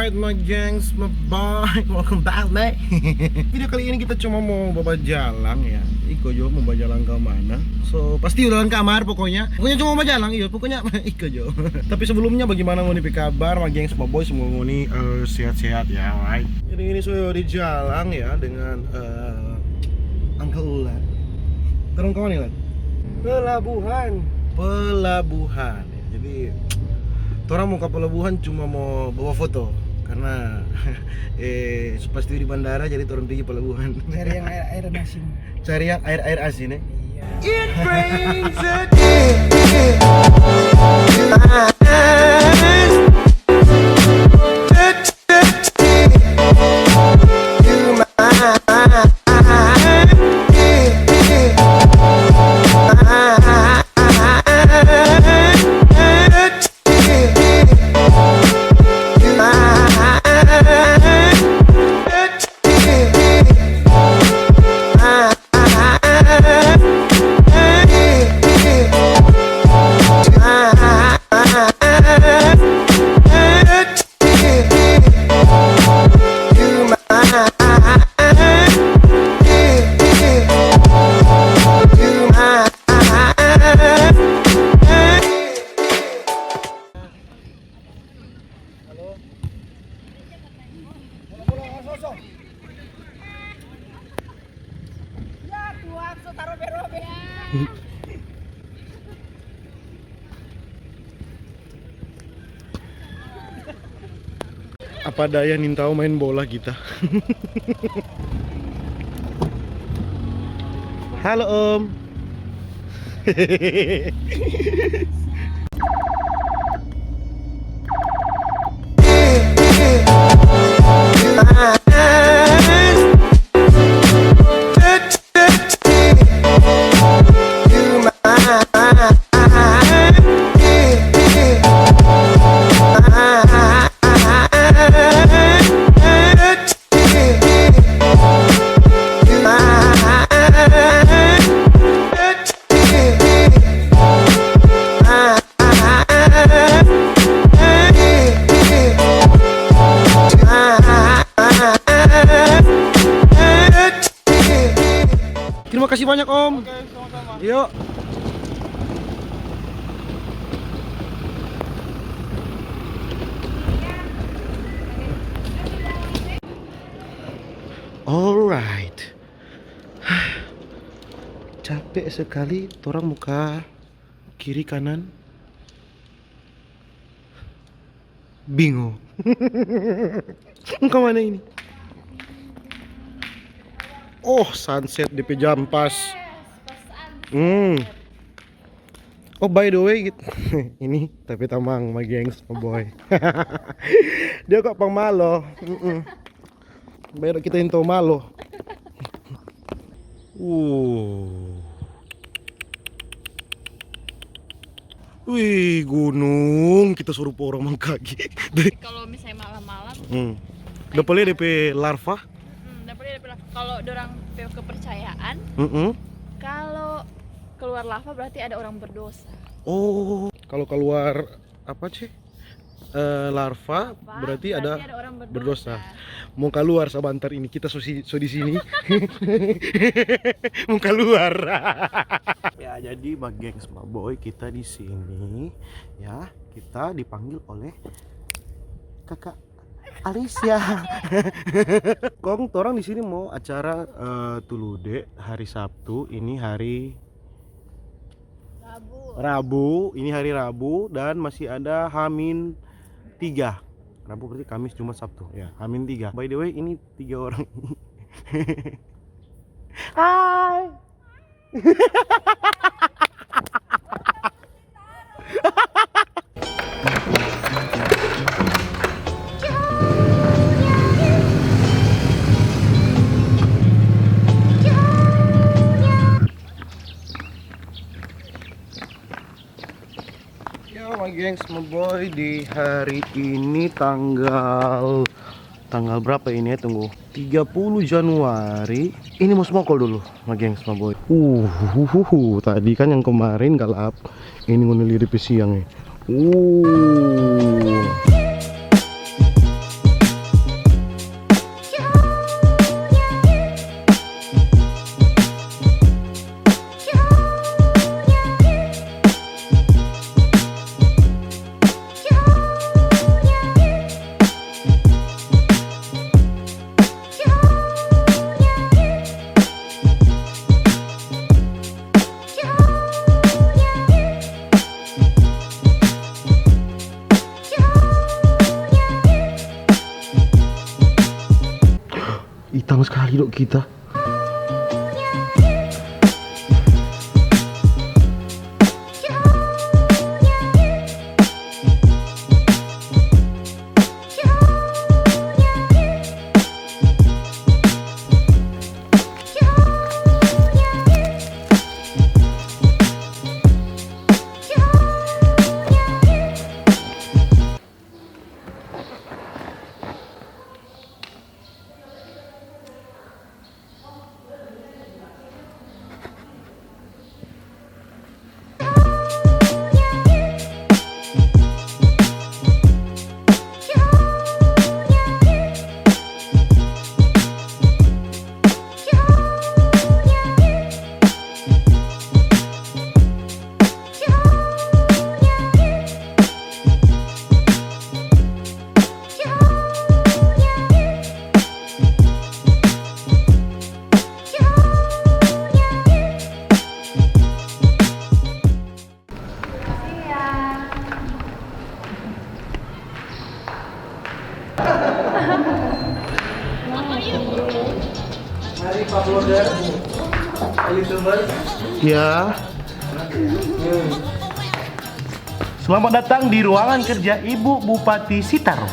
Alright my gengs, my boy, welcome back mate. Video kali ini kita cuma mau bawa jalan ya. Iko jo mau bawa jalan ke mana? So pasti udah kamar pokoknya. Pokoknya cuma mau jalan iya, pokoknya Iko jo. Tapi sebelumnya bagaimana ngoni kabar my gengs, my boy semua ngoni sehat-sehat ya, alright. Jadi ini sudah di jalan ya dengan Uncle Ulan. Terus kawan nih, Pelabuhan. Ya. Jadi orang mau ke pelabuhan cuma mau bawa foto karena pasti di bandara jadi orang pergi pelabuhan. Cari yang air asin. Cari yang air asin ya. It brings a Apa daya nintau main bola kita. Halo Om. Terima kasih banyak Om. Oke, sama-sama. Yuk. Alright. Capek sekali, orang muka kiri kanan bingung. Kemana ini? Oh, sunset di jam pas. Oh, by the way, gitu. Ini tapi tamang my gengs, my boy. Dia kok pang malo. Bayar kita into malo. Wih, gunung. Kita suruh orang mengkaki. Kalau misalnya malam-malam, Udah boleh DP larva? kalau dorang kepercayaan, kalau keluar lava berarti ada orang berdosa. Oh, kalau keluar apa sih? Larva berarti ada orang berdosa. Mau keluar sebentar ini kita so di sini. Mau keluar. Ya, jadi gengs my boy kita di sini ya, kita dipanggil oleh Kakak Alicia. Kong orang di sini mau acara Tulude hari Sabtu, ini hari Rabu, ini hari Rabu dan masih ada Hamin 3. Rabu berarti Kamis, Jumat, Sabtu. Ya, Hamin 3. By the way, ini 3 orang. Hai. My gengs, my boy, di hari ini tanggal berapa ini ya? Tunggu, 30 Januari. Ini mau smokol dulu, my gengs, my boy. Tadi kan yang kemarin galap. Ini ngunili di siang nih. Bintang sekali dok kita. Mari Pak Blogger, YouTuber. Ya. Selamat datang di ruangan kerja Ibu Bupati Sitaro.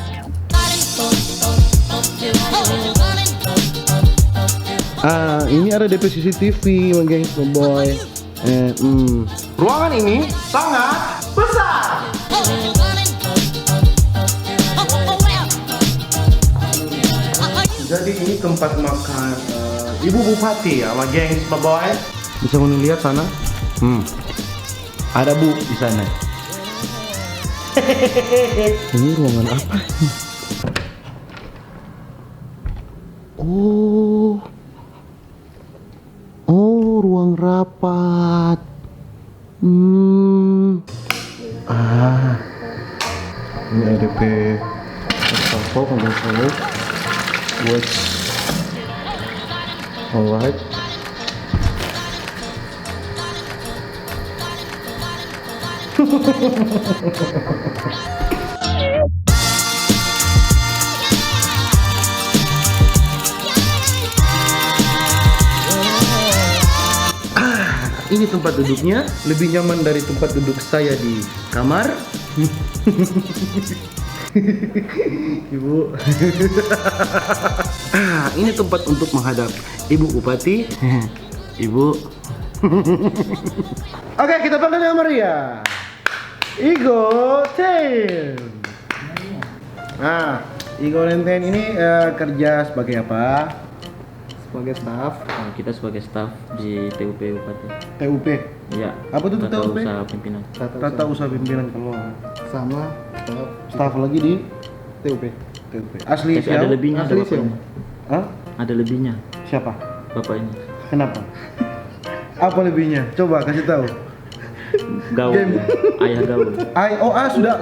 Ini ada DP CCTV, gengs, boy. Ruangan ini sangat besar. Jadi ini tempat makan Ibu Bupati ya, sama gengs, boy. Bisa mau lihat sana? Ada Bu di sana. Ini ruangan apa? Oh, ruang rapat. Ini ADP telepon kalau selalu. Watch. Alright. Ini tempat duduknya, lebih nyaman dari tempat duduk saya di kamar. Ibu. Ini tempat untuk menghadap Ibu Bupati. Ibu. Oke, kita panggil nama Maria. Igo Ten. Igo Ten ini kerja sebagai apa? Sebagai staff. Kita sebagai staf di TUP Bupati. TUP. Ya. Apa tuh Tata TUP? Usaha Pimpinan. Tata usaha pimpinan kalau Sama staff lagi di TUP. TUP. Asli Tapi ada siapa? lebihnya, ada Asli bapaknya. Hah? Ada lebihnya, Siapa? bapak ini. Kenapa? Apa lebihnya? Coba kasih tahu. Gaul, Game. ayah gaul.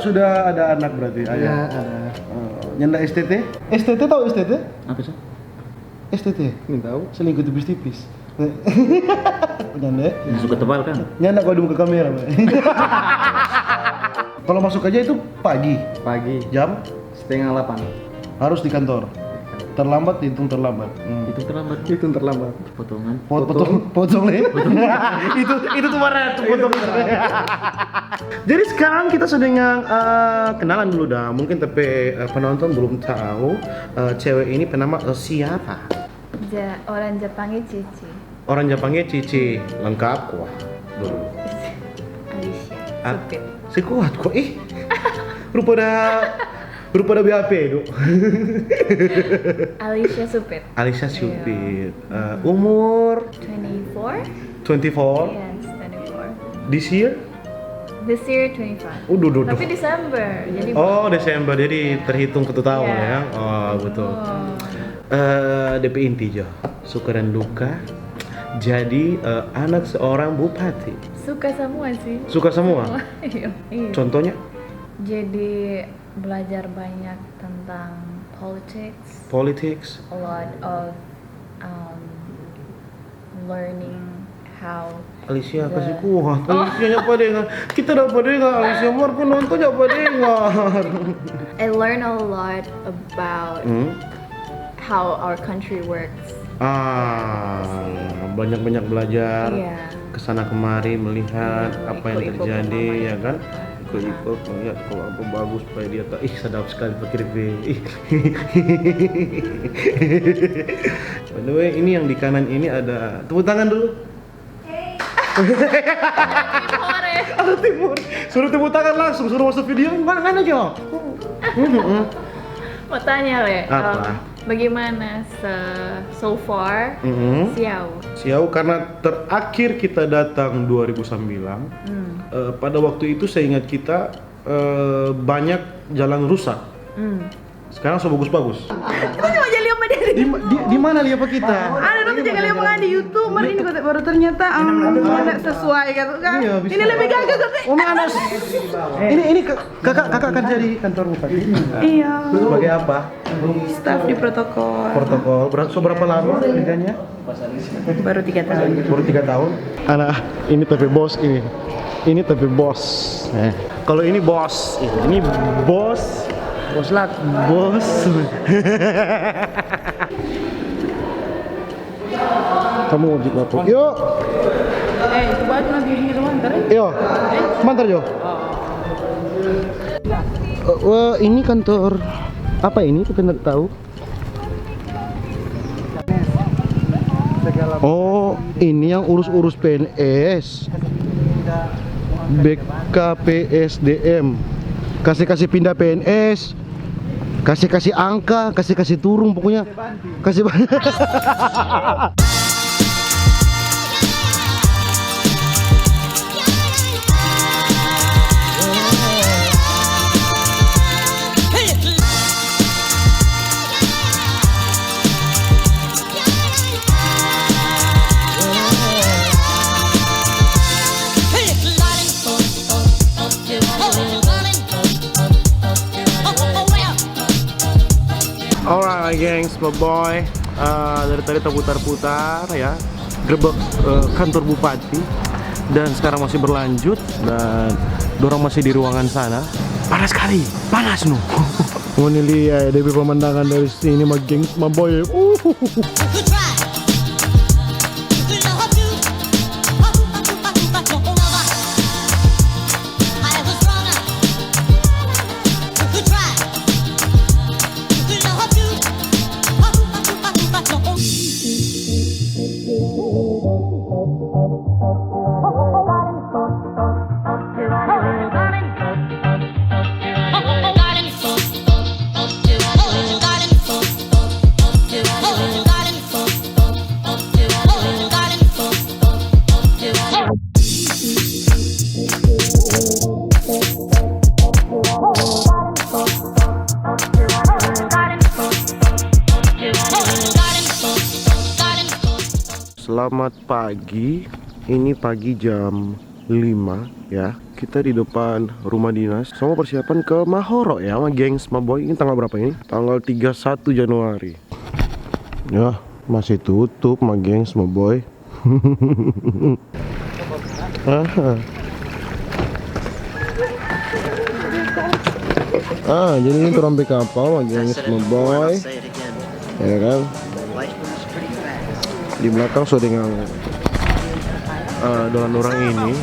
Sudah ada anak berarti Ya, ayah. ada. Nyanda STT? STT tahu STT? Apa sih? STT. Ini tahu. Selingkuh tipis-tipis. Nyanda? Suka tebal kan? Nyanda kau di muka kamera, Mbak. Kalau masuk aja itu pagi, Pagi jam 7:30. harus di kantor. Terlambat dihitung terlambat. Itu terlambat. Itu terlambat. Potongan. Potong nih. itu tuh marah tuh potong. Jadi sekarang kita sedang kenalan dulu dah. Mungkin tapi penonton belum tahu cewek ini bernama siapa? Orang Jepangnya Cici. Orang Jepangnya Cici, lengkap kuah dulu. Alicia. Supit. Si kuat kok rupa dah BAP dok. Alicia Supit. Alicia Supit. Umur 24? 24. Yes, 24. This year? This year 25. Duh. Tapi Desember. Jadi Oh, Desember, jadi terhitung 1 tahun Iya. ya. Oh, betul. DP inti jo, suka dan duka. Jadi anak seorang bupati. suka semua sih. Suka semua. Iya. Contohnya? Jadi belajar banyak tentang politics, Politics. a lot of learning how Alicia the- kasih kuat. Alicia nyapa dengar. Kita dapat dengar Alicia Mar penonton nyapa dengar. I learn a lot about how our country works. Banyak-banyak belajar, Iya. kesana kemari melihat Iya, apa yang ikut-ikut terjadi, pengalaman. ya kan? Ikut-ikut melihat kalau apa bagus supaya dia tahu. Ih, sedap sekali pakai review. By the way, ini yang di kanan ini ada, tepuk tangan dulu. Ada Timur. Suruh tepuk tangan langsung, suruh masuk video. Mana aja? Mau tanya Le, Apa? bagaimana so far Xiao? Xiao karena terakhir kita datang 2009. Pada waktu itu saya ingat kita banyak jalan rusak. Sekarang so bagus-bagus. Kau coba jadi lihat dari Di mana lihat kita? ada dong jaga lihat di YouTube, mari ini baru ternyata ada sesuai gitu kan. Iya, bisa. Ini lebih gagah kan? Oh, Anas. Ini kakak kerja di kantor bupati. Iya. Sebagai apa? Staff di protokol. Protokol. Berapa lama kerjanya? Baru 3 tahun. Baru 3 tahun. Anak, ini tapi bos ini. Ini tapi bos. Kalau ini bos, ini bos. Bos lah, bos. Kamu wajib lapor. Yuk. Coba aja nanti ini sebentar ya. Yo, sebentar Jo. Ini kantor apa ini? Kita nggak tahu. Oh, ini yang urus-urus PNS. BKPSDM. Kasih pindah PNS. Kasih angka, kasih turun pokoknya. Kasih Alright gengs, my boy. Dari tadi terputar-putar ya, gerbek kantor bupati, dan sekarang masih berlanjut dan dorong masih di ruangan sana. Panas sekali, panas nu. Mau lihat dari pemandangan dari sini, my gengs, my boy. Selamat pagi, ini pagi jam 5 ya. Kita di depan rumah dinas sama persiapan ke Mahoro ya, sama gengs, sama boy. Ini tanggal berapa ini? Tanggal 31 Januari. Ya, masih tutup sama gengs, sama boy. Jadi ini terambil kapal sama gengs, sama boy. Ya kan? Di belakang sudah dengan orang ini.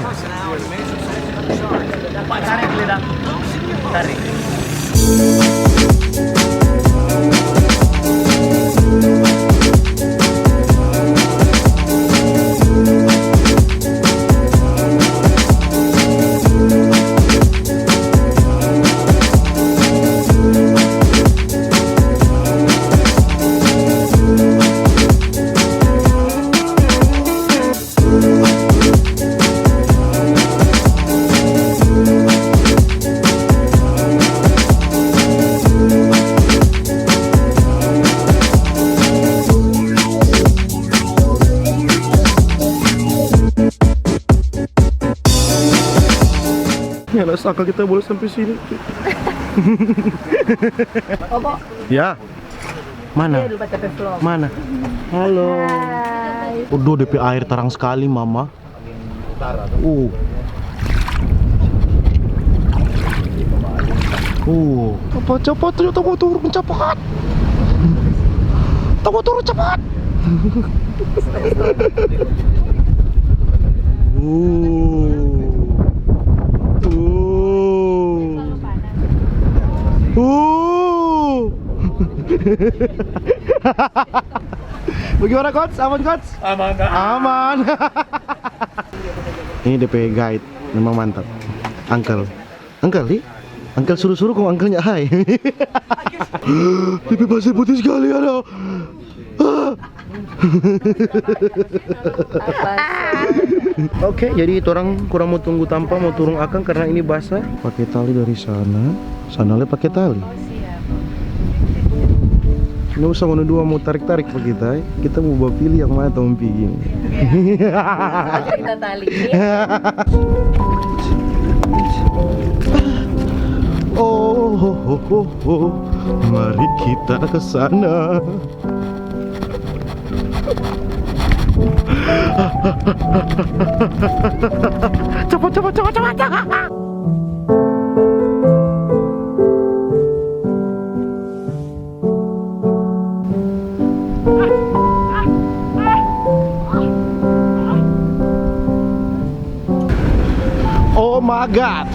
Ya lah, sangka kita boleh sampai sini. Opo. Ya. Mana? Mana? Halo. Udah DP air terang sekali, Mama. Cepat ternyata mau turun cepat. Tunggu turun cepat. Bagaimana coach? Aman coach? Aman. Aman. Ini DP guide, memang mantap. Uncle, nih? Uncle suruh-suruh kok uncle-nya hai. DP pasir putih sekali ada. Oke, jadi itu orang kurang mau tunggu tanpa mau turun akang karena ini basah. Pakai tali dari sana, sanalnya pakai tali. Ini usah mana dua mau tarik-tarik pak kita mau bawa pilih yang mana tahun pilih. Cerita tali. Oh, mari kita ke sana. Cepat. Oh my god,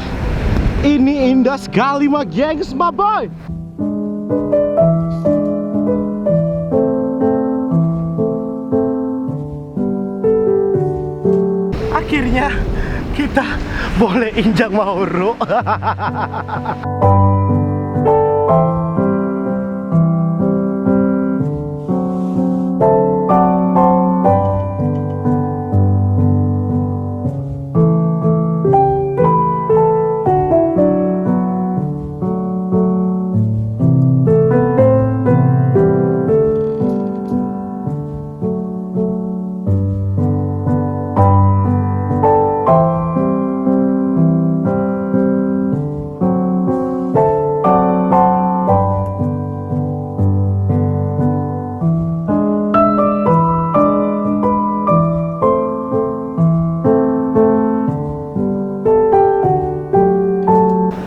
ini indah sekali mah gengs my boy. Akhirnya kita boleh injak Mauro.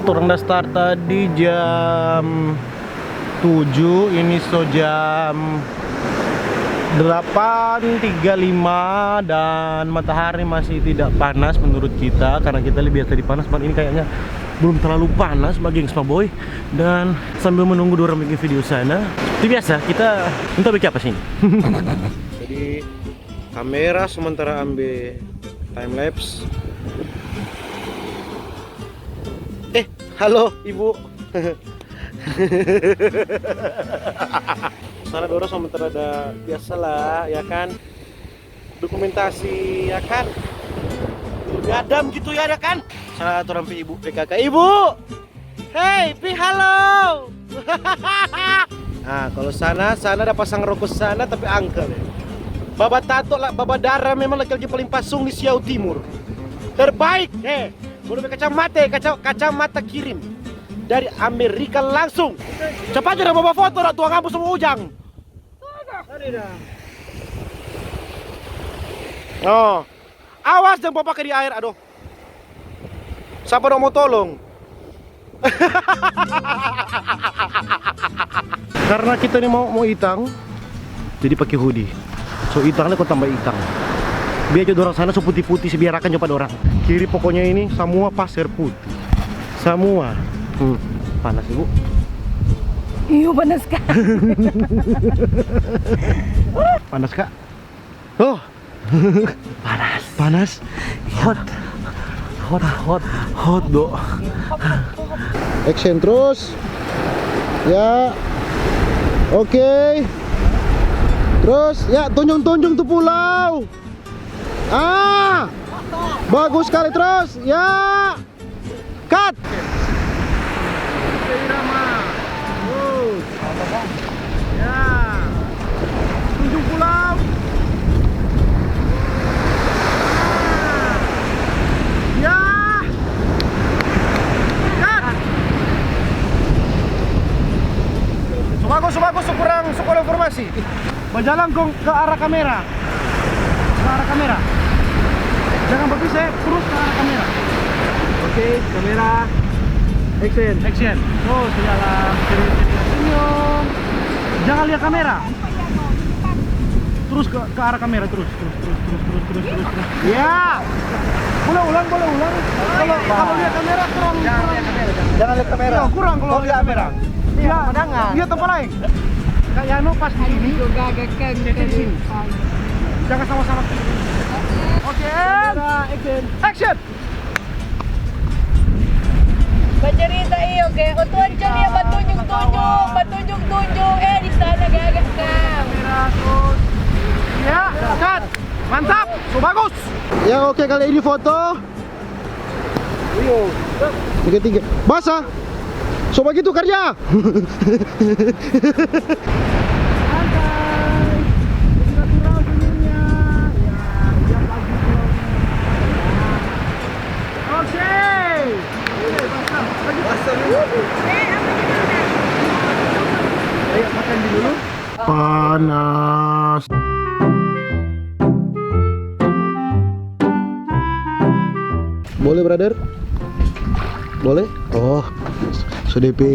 Orang udah start tadi jam 7, ini so jam 8.35 dan matahari masih tidak panas menurut kita karena kita lebih biasa di panas. Ini kayaknya belum terlalu panas bagi gengs boy. Dan sambil menunggu orang bikin video sana, seperti biasa kita untuk bikin apa sih ini? Jadi kamera sementara ambil time lapse. Halo ibu. Sana dorong sementara ada biasalah ya kan, dokumentasi ya kan, gadam gitu ya kan. Sana orang pi ibu PKK ibu. Hey pi halo. Nah kalau sana ada pasang rokok sana tapi angkel. Baba tato lah, baba darah memang laki-laki paling pasung di Siau Timur. Terbaik boleh kacamata kirim dari Amerika langsung. Cepat aja bawa foto dah tuang kampus semua ujang. Oh, awas jangan bawa pakai di air, aduh. Siapa dong mau tolong? Karena kita ini mau itang, jadi pakai hoodie. So itangnya kau tambah itang. Biar aja orang sana seputih-putih sebiarakan coba orang. Kiri pokoknya ini semua pasir putih. Semua. Panas ibu. Iya panas kak. Panas kak. Oh. Panas. Hot do. Action terus. Ya. Oke. Terus ya tunjung tuh pulau. Bagus sekali terus. Ya. Cut. Ya. Tunjung pulau. Ya. Cut. Bagus kurang informasi. Berjalan ke arah kamera. Jangan berpisah, terus ke arah kamera. Oke, kamera. Action. Terus jalan. Senyum. Jangan lihat kamera. terus ke arah kamera terus. Ya. Boleh ulang. Kalau lihat kamera kurang. Jangan lihat kamera. Iya, kurang kalau lihat kamera. Iya, pandangan. Lihat tempat lain. Kayak pas di sini. Juga agakkan Di sini. Jangan sama-sama. Oke. Action. Bercerita iyo ke. O tuan dia batunjuk. Di sana gagak kau. Kamera terus. Ya, cut. Mantap. So bagus. Ya oke, kali ini foto. Tiga. Basah. So begitu kerja. Panas. Boleh, brother? Boleh? Oh, so DP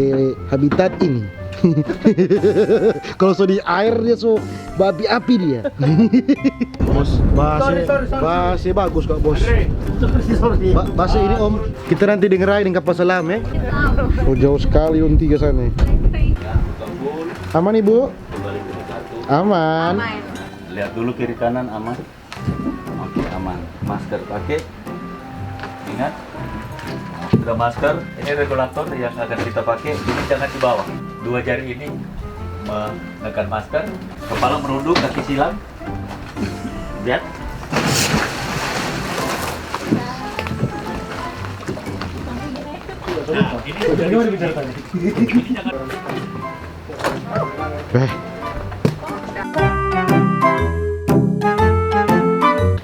habitat ini. Kalau so di air dia so babi api dia. Bos, bahasa bagus kok, bos. Bahasa ini om, kita nanti dengerin kapal selam ya. Oh jauh sekali unti ke sana. Aman ibu? Aman. Lihat dulu kiri kanan aman. Oke, aman. Masker pakai. Ingat. Sudah masker, ini regulator yang akan kita pakai. Ini jangan di bawah. Dua jari ini menekan masker. Kepala merunduk, kaki silang. Lihat. Nah, ini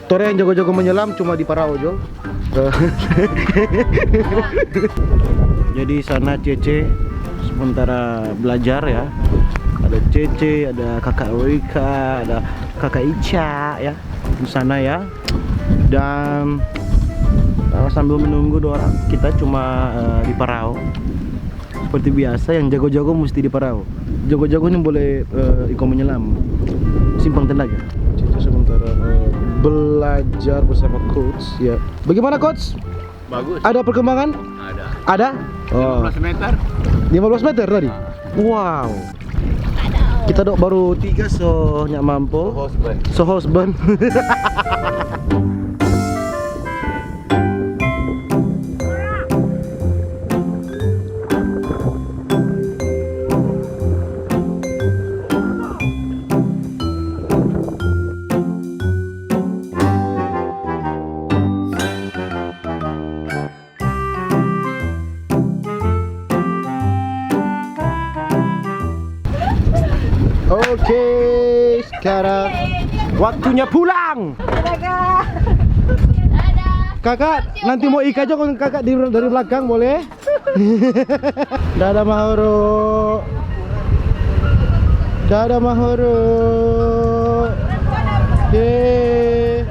Tore yang jago-jago menyelam cuma di Paraujo. Jadi sana Cece sementara belajar ya. Ada Cece, ada kakak Wika, ada kakak Ica ya di sana ya. Dan sambil menunggu orang kita cuma di Parau. Seperti biasa yang jago-jago mesti di Parau. Jago-jago ini boleh ikut menyelam. Simpang tenaga. Cece sementara belajar bersama coach ya. Bagaimana coach? bagus. Ada perkembangan? Ada. Oh. 15 meter. 15 meter tadi? Wow. Kita dok baru 3 so nyak mampu. So husband. Oke, sekarang waktunya pulang. Kakak, nanti mau ikat aja kalau kakak dari belakang boleh? Dadah Mahoro. Dadah Mahoro. Yeay.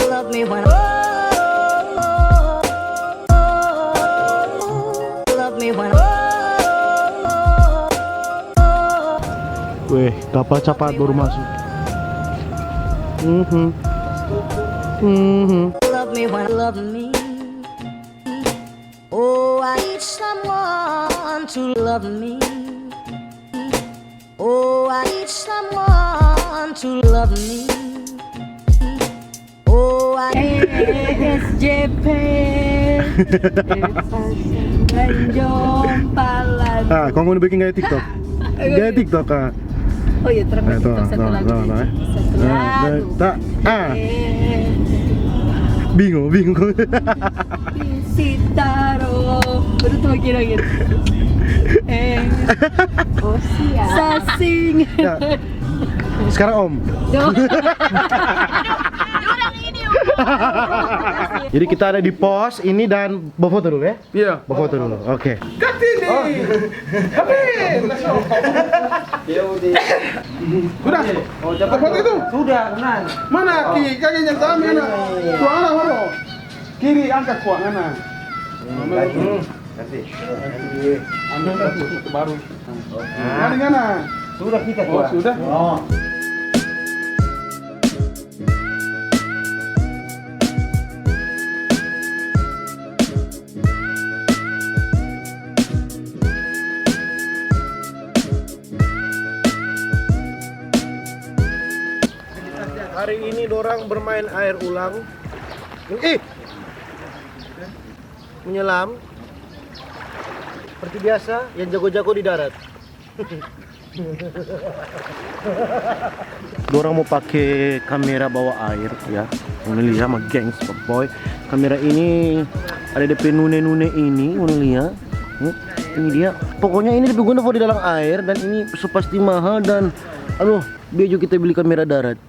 Love me when Weh, kapal cepat baru masuk. love me when love me. Oh, I need someone to love me. Oh, I need someone to love me. Oh, I SJP. Jompalan. Ah, kau mau bikin gaya TikTok? Gaya TikTok ah. Oh iya, terus Nah, tuh, satu lagu. Satu lagu. Tak, ah. Eh, Bingung. Sitaro. Baru tuh kira-kira. Oh siap. Sasing. Ya. Sekarang Om. Jadi kita ada di pos ini dan bawa foto dulu ya? Iya. Bawa foto dulu. Oke. Sudah. Oh, dapat foto itu? Sudah, benar. Mana ki kakinya sama mana? Tuang mana? Kiri angkat kuat mana? Kasih. Ambil satu baru. Nah, di mana? Sudah kita Oh, sudah. Oh. Hari ini dorang bermain air ulang. Menyelam. Seperti biasa, yang jago-jago di darat. Dorang mau pakai kamera bawa air ya. Ini lihat sama gengs boy. Kamera ini ada DP nune-nune ini, lihat. Ini dia. Pokoknya ini digunakan di dalam air dan ini pasti mahal dan aduh, bejo kita beli kamera darat.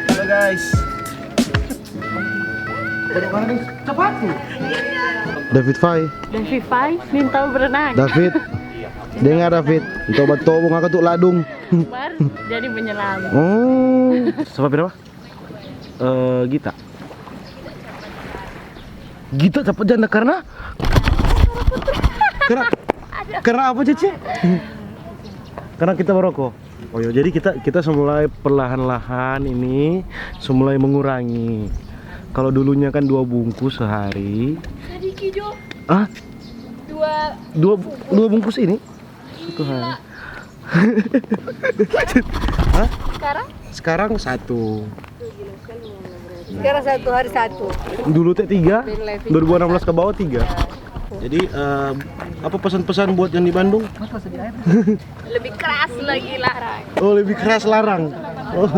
Halo guys. Cepat tuh. David Fai. David Fai minta berenang. David. Dengar David. Coba tobong aku tuh ladung. Baru jadi menyelam. Oh. Siapa berapa? Gita. Gita cepat janda karena karena apa Cece? Karena kita merokok. Oh ya, jadi kita semulai perlahan-lahan ini semulai mengurangi. Kalau dulunya kan 2 bungkus sehari. Tadi Kijo. Ah? Dua bungkus ini? Satu hari. Hah? Sekarang 1. Sekarang 1 hari 1. Dulu teh 3. 2016 ke bawah 3. Jadi apa pesan-pesan buat yang di Bandung? Lebih keras lagi larang. Oh, lebih keras larang. Oh.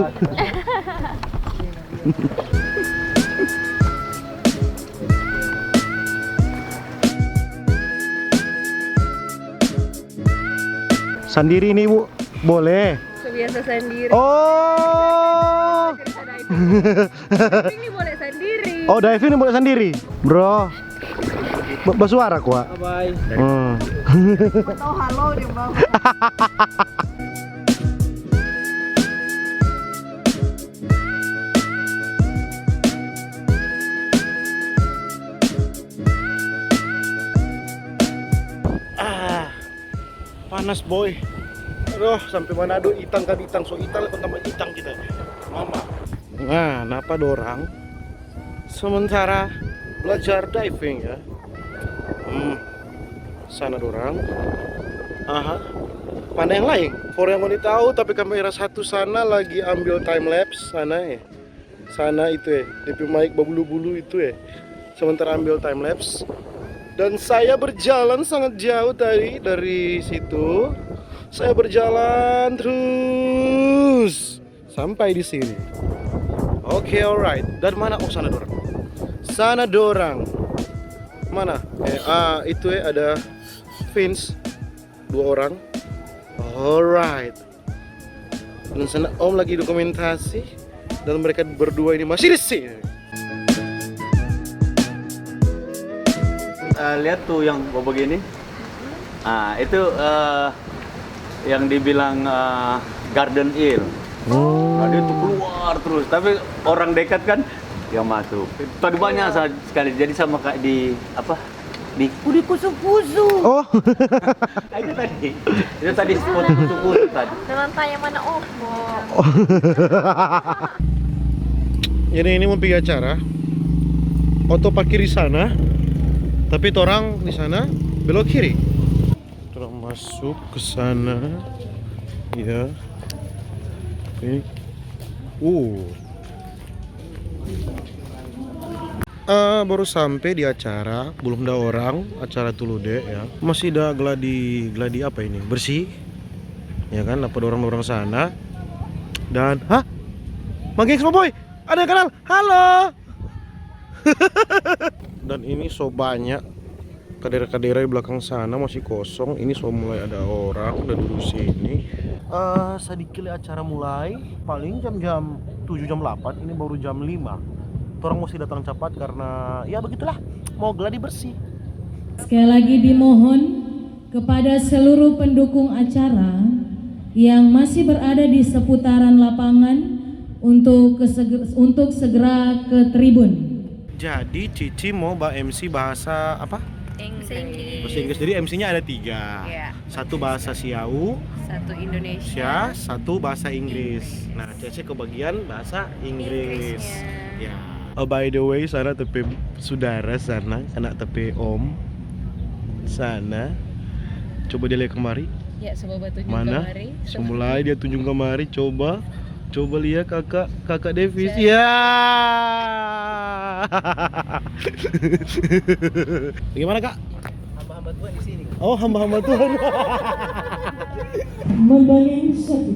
Sendiri nih Bu, boleh? Sebiasa sendiri. Oh. Diving ini boleh sendiri. Oh, diving ini boleh sendiri, bro. Bersuara kuat. Bye. Tahu halo dia bang. Panas boy. Aduh, sampai Manado itang kan itang, so itang lah tambah itang kita. Mama. Nah, napa dorang? Sementara belajar diving ya. Sana dorang. Aha. Mana yang lain? For yang mau tahu, tapi kamera satu sana lagi ambil time lapse sana ya. Sana itu ya, DP mic berbulu-bulu itu ya. Sementara ambil time lapse. Dan saya berjalan sangat jauh tadi dari situ. Saya berjalan terus sampai di sini. Oke, alright. Dan mana? Oh, sana dorang. Sana dorang. Mana? Itu ya ada Vince, 2 orang. Alright. Dan sana Om lagi dokumentasi dan mereka berdua ini masih di sini. Lihat tuh yang begini. Itu yang dibilang garden eel. Dia tuh keluar terus, tapi orang dekat kan yang masuk. Tadi banyak sekali. Jadi sama kayak di kusu-kusu. Oh. Itu tadi spot kusu-kusu tadi. Jangan tanya mana Oppo. Jadi ini mau pergi acara. Auto parkir di sana. Tapi orang di sana belok kiri. Terus masuk ke sana. Ya. Ini. Baru sampai di acara, belum ada orang, acara Tulude ya. Masih ada gladi apa ini? Bersih. Ya kan, apa orang sana. Dan Mang Gengs Boy, ada yang kenal? Halo. Dan ini so banyak kadera-kadera di belakang sana masih kosong. Ini so mulai ada orang udah duduk sini. Sedikit acara mulai paling jam 7 jam 8. Ini baru jam 5. Orang mesti datang cepat karena ya begitulah, mau gladi bersih. Sekali lagi dimohon kepada seluruh pendukung acara yang masih berada di seputaran lapangan untuk segera ke tribun. Jadi Cici mau MC bahasa apa? Bahasa Inggris. Jadi MC-nya ada 3. Iya. Satu bahasa Siau, Satu Indonesia. satu bahasa Inggris. Nah, Cece kebagian bahasa Inggris. Inggrisnya. Ya. Oh, by the way, sana tepi saudara sana, anak tepi om sana. Coba dia lihat kemari. Ya, coba tunjuk Mana? kemari. Semulai dia tunjuk kemari. Coba lihat kakak Davis. Ya. Bagaimana kak? Hamba-hamba Tuhan di sini. Oh, hamba-hamba Tuhan. Membangun satu.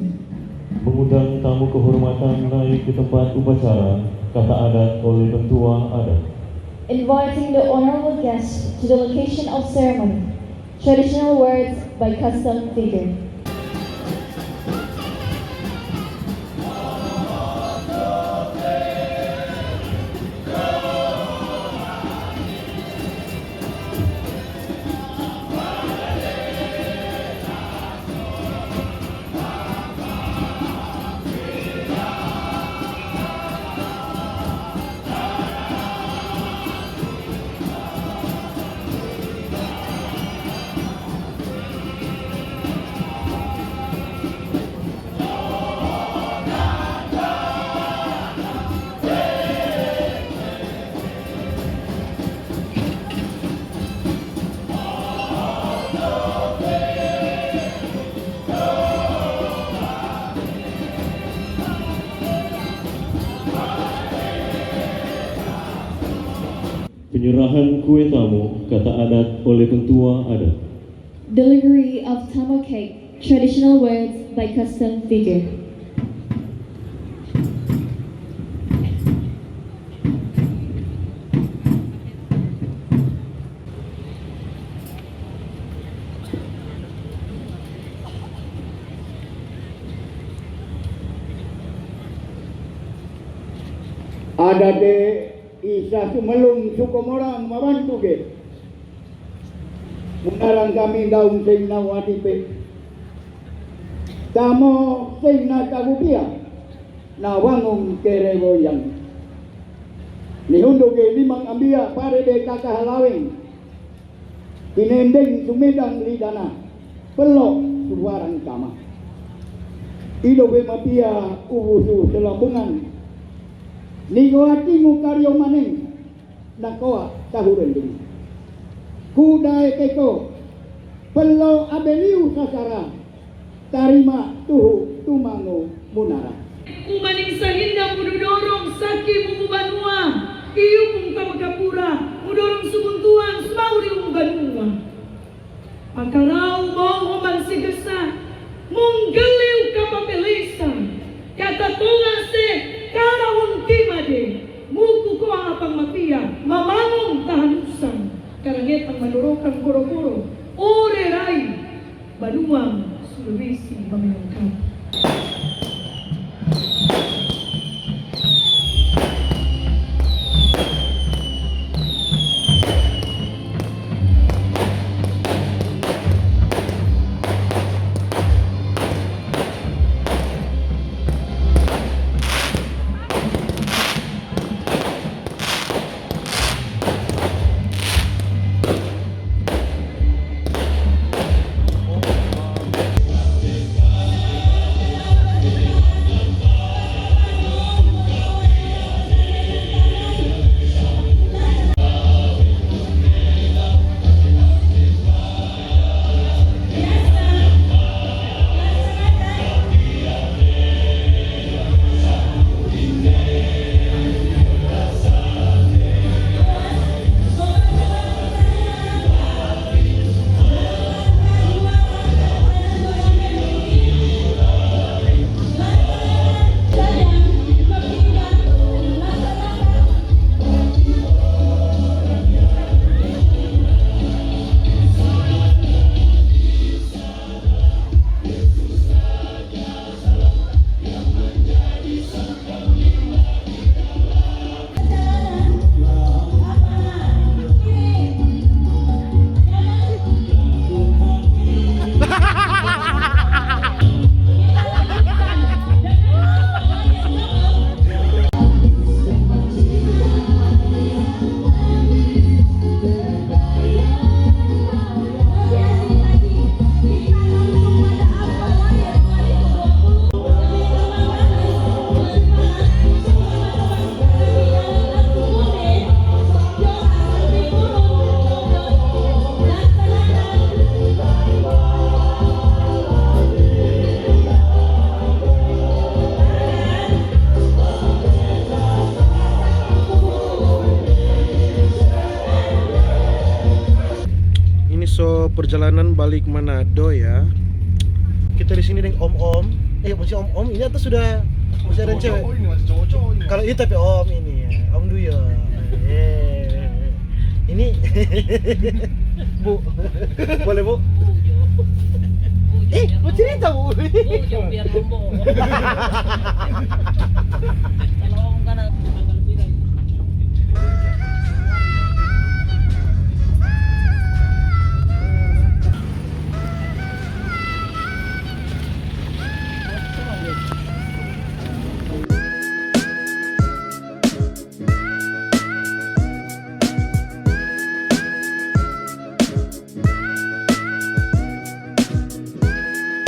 Mengundang tamu kehormatan naik ke tempat upacara, kata adat oleh pentua adat. Inviting the honorable guests to the location of ceremony. Traditional words by custom figure. Penyerahan kue tamu, kata adat oleh pentua adat. Delivery of tamo cake. Traditional words by custom figure. Ada de isa sumelung sukomorang mabantu ke. Munarang kami daun sing nawati pe. Tamo sing na kabupia. Na wangong kereboyang. Nihundo ke limang ambia pare de kakahalaweng. Kinendeng sumedang lidana. Pelok suwarang kama. Ido be mapia ubusu selambungan. Nigo ati ngukaryo maning nakoa tahuren ding. Kudai keko pelo abeliu sasara tarima tuhu tumango munara. Kumaning sahinda mudorong saki mubanua. Iyu kung kamakapura mudorong subuntuan sumauri mubanua. Makarau mo mansigasa munggaliw kapapelisa. Kata tungase karahun timade muku ko ang apang mapia mamamong tahanusan karangetang manurokan kuro-kuro ore rai baluang Sulawesi Bamilangkan. So perjalanan balik Manado ya. Kita di sini dengan om-om. Masih om-om. Ini atas sudah masih ada cewek. Kalau itu tapi om ini ya. Om Duyo. Ini Bu. Boleh Bu? Mau cerita Bu. Biar ngomong.